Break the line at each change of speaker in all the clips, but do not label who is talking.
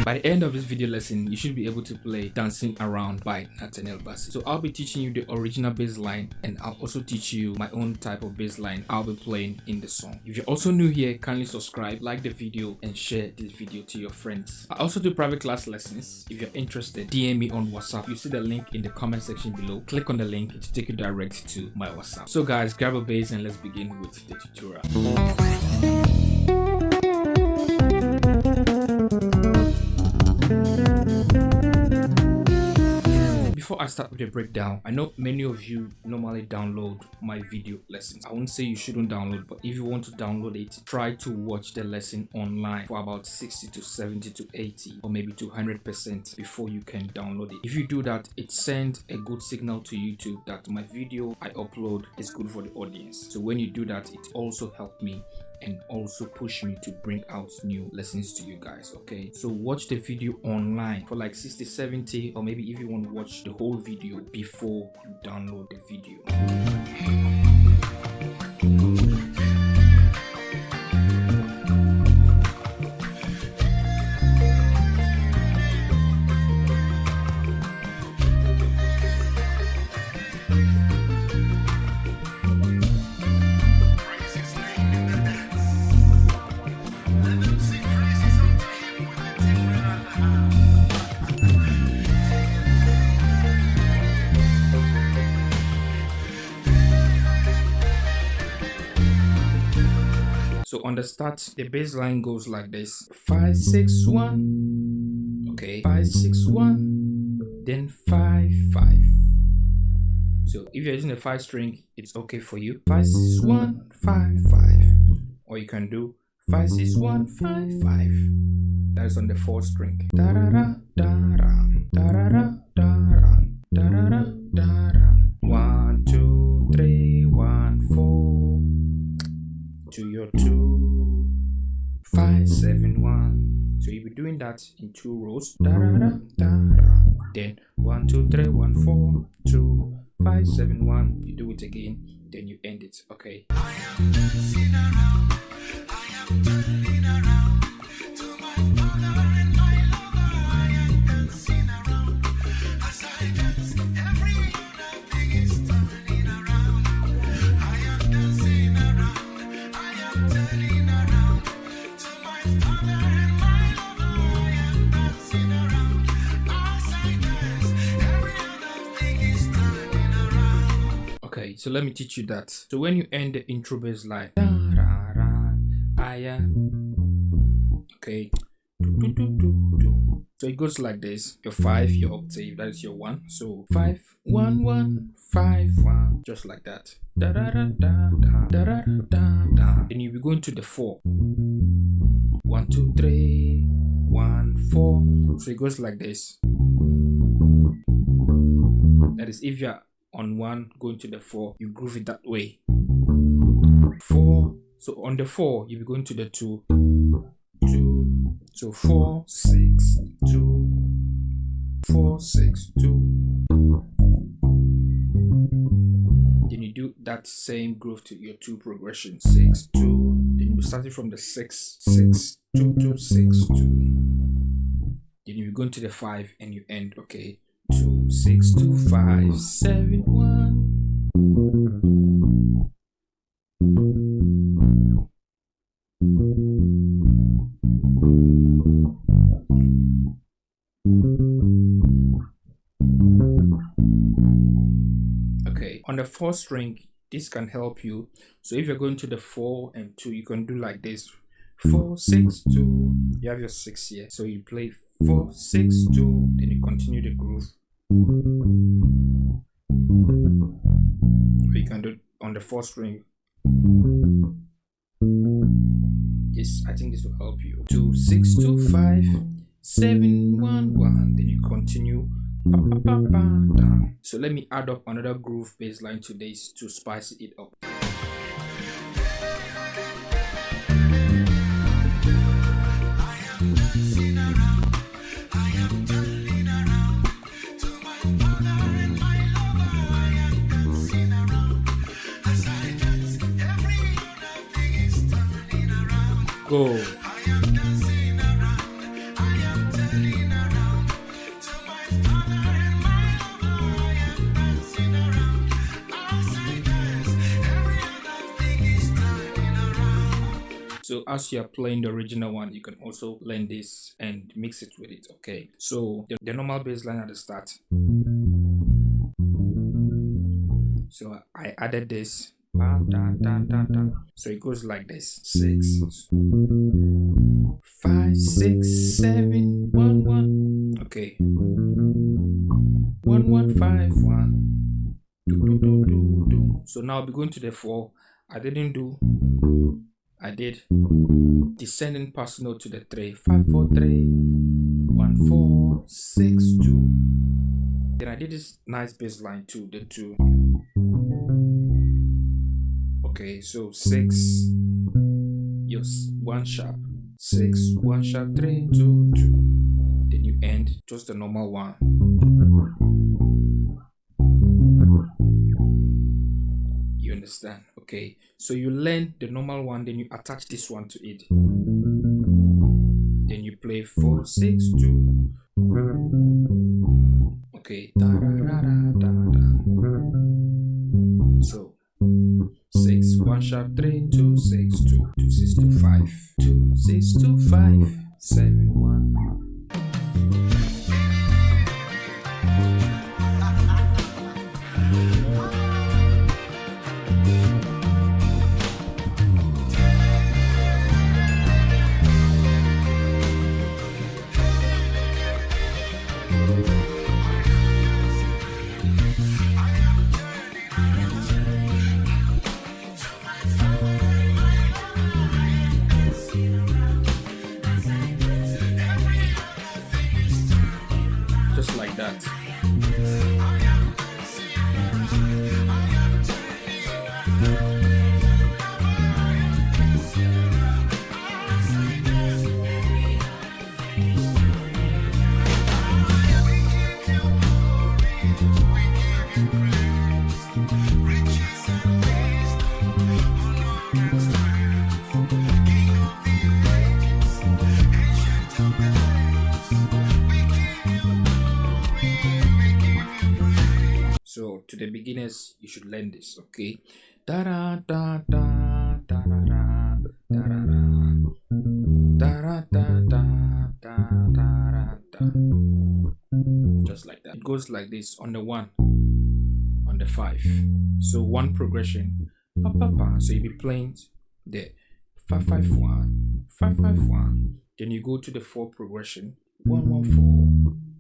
By the end of this video lesson, you should be able to play Dancing Around by Nathaniel Bassey. So I'll be teaching you the original bass line, and I'll also teach you my own type of bass line I'll be playing in the song. If you're also new here, kindly subscribe, like the video, and share this video to your friends. I also do private class lessons. If you're interested, DM me on WhatsApp. You see the link in the comment section below. Click on the link to take you direct to my WhatsApp. So guys, grab a bass and let's begin with the tutorial. Before I start with the breakdown, I know many of you normally download my video lessons. I won't say you shouldn't download, but if you want to download it, try to watch the lesson online for about 60 to 70 to 80 or maybe to 100% before you can download it. If you do that, it sends a good signal to YouTube that my video I upload is good for the audience. So when you do that, it also helps me and also push me to bring out new lessons to you guys. Okay, so watch the video online for like 60, 70, or maybe if you want to watch the whole video before you download the video. So on the start, the bass line goes like this: 5, 6, 1. Okay, 5, 6, 1. Then 5, 5. So if you're using a 5 string, it's okay for you. 5, 6, 1, 5, 5. Or you can do 5, 6, 1, 5, 5. That is on the 4th string. Da da da da da da da da da da da da. 1, 2, 3, 1, 4. To your 2, 5, 7, 1. So you'll be doing that in 2 rows. Da, da, da, da, da. Then 1, 2, 3, 1, 4, 2, 5, 7, 1. You do it again, then you end it. Okay. I am dancing around. I am turning around to my father and my lover. I am dancing around. As I dance, every other thing is turning around. I am dancing around. Turning around to my father and my lover. I am dancing around. As I dance, every other thing is turning around. Okay, so let me teach you that. So when you end the intro bass line, I am. Okay. So it goes like this: your 5, your octave, that is your 1. So 5, 1, 1, 5, 1, just like that. Da da da da da da da da. Then you'll be going to the 4. 1, 2, 3, 1, 4. So it goes like this. That is, if you're on 1 going to the 4, you groove it that way. 4. So on the 4, you'll be going to the 2. 2. So 4, 6, 2. 4, 6, 2. Then you do that same groove to your 2 progression. 6, 2. Then you start it from the 6, 6, 2, 2, 6, 2. Then you go into the 5 and you end. Okay. 2, 6, 2, 5, 7, 1. Okay, on the 4th string, this can help you. So if you're going to the 4 and 2, you can do like this: 4, 6, 2. You have your 6 here, so you play 4, 6, 2, then you continue the groove. Or you can do it on the 4th string. Yes, I think this will help you. 2, 6, 2, 5, 7, 1, 1. Then you continue. So let me add up another groove bass line to this to spice it up. Go. I am dancing around. I am So as you are playing the original one, you can also learn this and mix it with it. Okay, so the normal bass line at the start. So I added this. So it goes like this: 6, 5, 6, 7, 1, 1. Okay, 1, 1, 5, 1. So now I'll be going to the 4. I did descending pass note to the 3. 5, 4, 3, 1, 4, 6, 2. Then I did this nice bass line to the 2. Okay, so 6, yes, 1 sharp, 6, 1 sharp, 3, 2, 2. Then you end just the normal one. You understand? Okay, so you learn the normal one, then you attach this one to it. Then you play 4, 6, 2. Okay, da da da da da. So 6, 1 sharp, 3, 2, 6, 2, 2, 6, 2, 5, 2, 6, 2, 5, 7, 1. Just like that. So to the beginners, you should learn this, okay? Da da da da da da da da da da da da. Just like that. It goes like this on the 1, on the 5. So 1 progression. Pa, pa, pa. So you'll be playing the 5 5 1 5 5 1. Then you go to the 4 progression. 1 1 4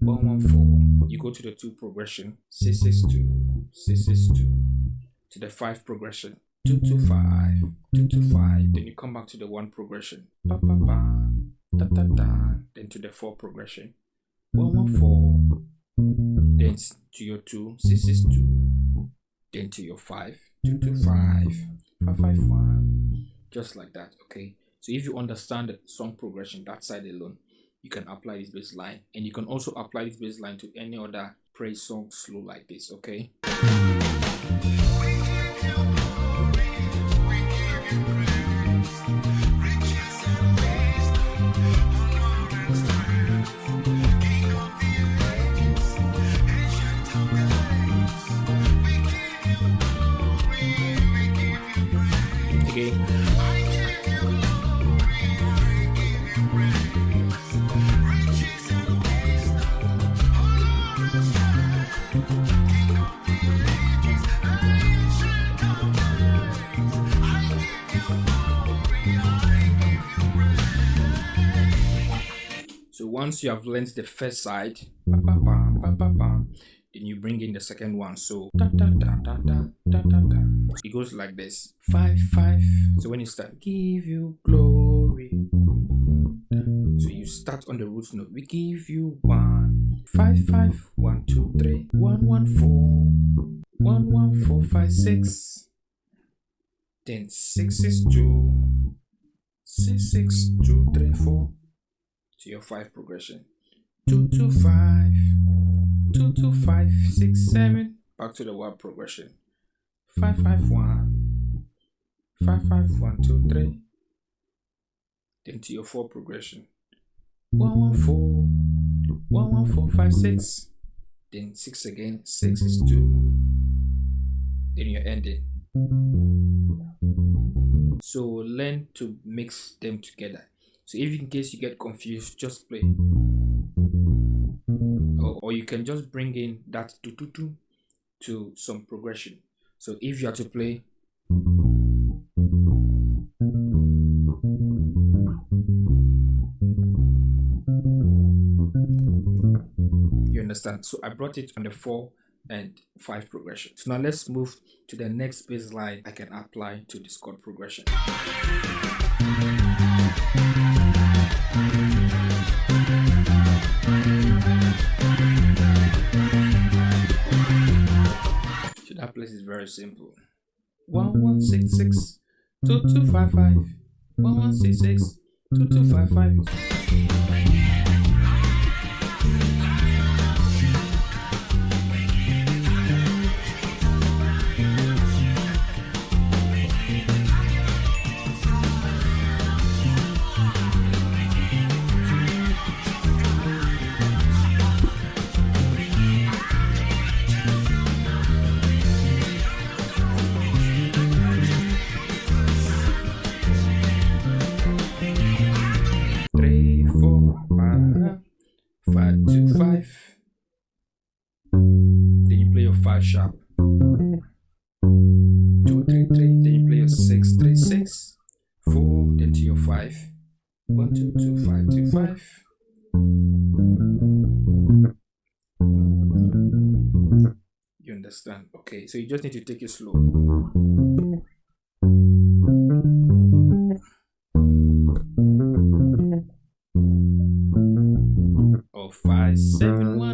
1 1 4. You go to the 2 progression, 6 6 2 6 6 2. To the 5 progression, 2 2 5 2 2 5. Then you come back to the 1 progression, pa pa pa da da da. Then to the 4 progression, 1 1 4. Then to your 2 6 6 2. Then to your 5 2 2 5 5 5 1. Just like that. Okay. So if you understand the song progression that side alone, you can apply this bass line, and you can also apply this bass line to any other praise song slow like this. Okay. Okay. So once you have learned the first side, then you bring in the second one. So it goes like this: 5 5. So when you start, give you glory. So you start on the root note. We give you 1 5 5 1 2 3 1 1 4 1 1 4 5 6. Then 6 6 2 6 6 2 3 4. To your 5 progression, 2 2 5 2 2 5 6 7. Back to the 1 progression, 5 5 1 5 5 1 2 3. Then to your 4 progression, 1 1 4 1 1 4 5 6. Then 6 again, 6 is 2. Then you're ending. So learn to mix them together. So if in case you get confused, just play. Or you can just bring in that tu to some progression. So if you have to play, you understand. So I brought it on the 4 and 5 progression. So now let's move to the next bass line I can apply to this chord progression. So that place is very simple. 1166 2255 1166 2255. Three, four, 5, 2, 5. Then you play your 5 sharp. 2, 3, 3. Then you play your 6, 3, 6. 4. Then to your 5. 1, 2, 2, 5, 2, 5. You understand? Okay, so you just need to take it slow. Or 5, 7, 1.